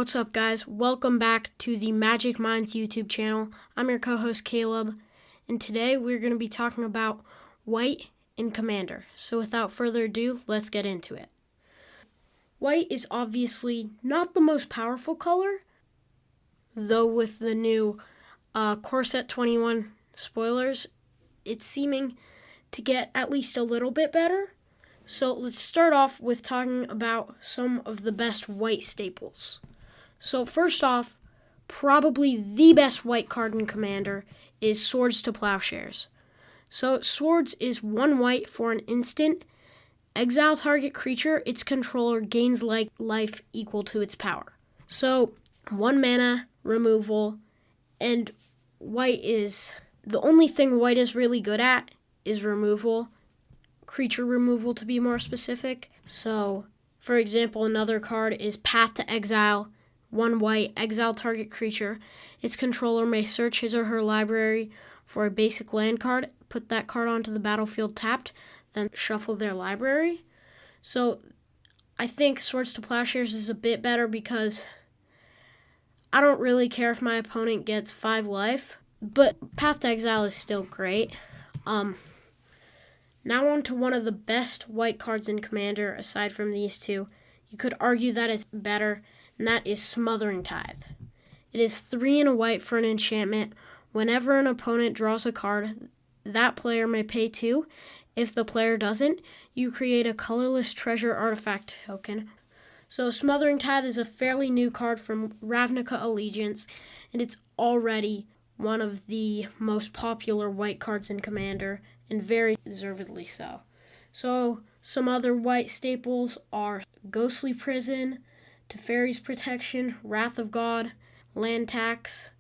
What's up, guys? Welcome back to the Magic Minds YouTube channel. I'm your co-host Caleb, and today we're going to be talking about white in Commander. So without further ado, let's get into it. White is obviously not the most powerful color, though with the new Core Set 21 spoilers, it's seeming to get at least a little bit better. So let's start off with talking about some of the best white staples. So first off, probably the best white card in Commander is Swords to Plowshares. So Swords is 1 white for an instant. Exile target creature, its controller gains life equal to its power. So 1 mana, removal, and white is, the only thing white is really good at is removal. Creature removal to be more specific. So, for example, another card is Path to Exile. 1 white, exile target creature. Its controller may search his or her library for a basic land card, put that card onto the battlefield tapped, then shuffle their library. So I think Swords to Plowshares is a bit better because I don't really care if my opponent gets 5 life, but Path to Exile is still great. Now on to one of the best white cards in Commander aside from these two. You could argue that it's better, and that is Smothering Tide. It is 3 and a white for an enchantment. Whenever an opponent draws a card, that player may pay 2. If the player doesn't, you create a colorless treasure artifact token. So Smothering Tide is a fairly new card from Ravnica Allegiance, and it's already one of the most popular white cards in Commander, and very deservedly so. So some other white staples are Ghostly Prison, Teferi's Protection, Wrath of God, Land Tax.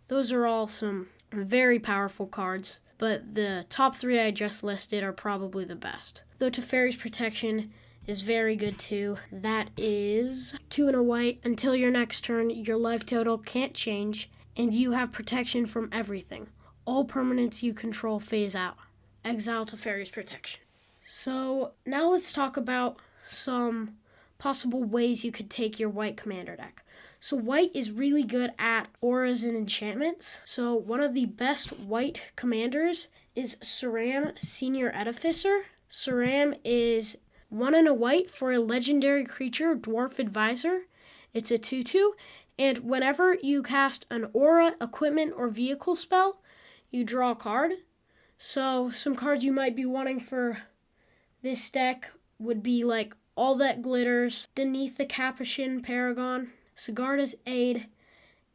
Those are all some very powerful cards, but the top 3 I just listed are probably the best. Though Teferi's Protection is very good too. That is 2 and a white. Until your next turn, your life total can't change, and you have protection from everything. All permanents you control phase out. Exile Teferi's Protection. So now let's talk about some possible ways you could take your white commander deck. So white is really good at auras and enchantments. So one of the best white commanders is Saram, Senior Edificer. Saram is 1 and a white for a legendary creature, Dwarf Advisor. It's a 2/2, and whenever you cast an aura, equipment, or vehicle spell, you draw a card. So some cards you might be wanting for this deck would be like All That Glitters, Beneath the Capuchin Paragon, Sigarda's Aid,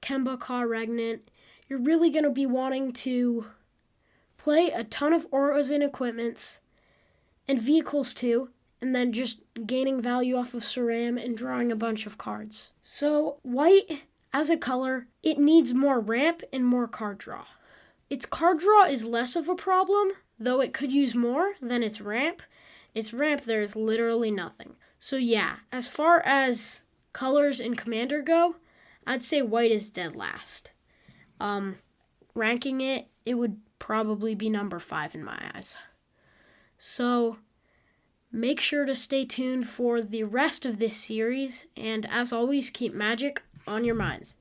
Kemba Ka Regnant. You're really going to be wanting to play a ton of auras and equipments, and vehicles too, and then just gaining value off of Saram and drawing a bunch of cards. So white, as a color, it needs more ramp and more card draw. Its card draw is less of a problem, though it could use more than its ramp. Its ramp, there is literally nothing. So yeah, as far as colors in Commander go, I'd say white is dead last. Ranking it, it would probably be number 5 in my eyes. So make sure to stay tuned for the rest of this series, and as always, keep magic on your minds.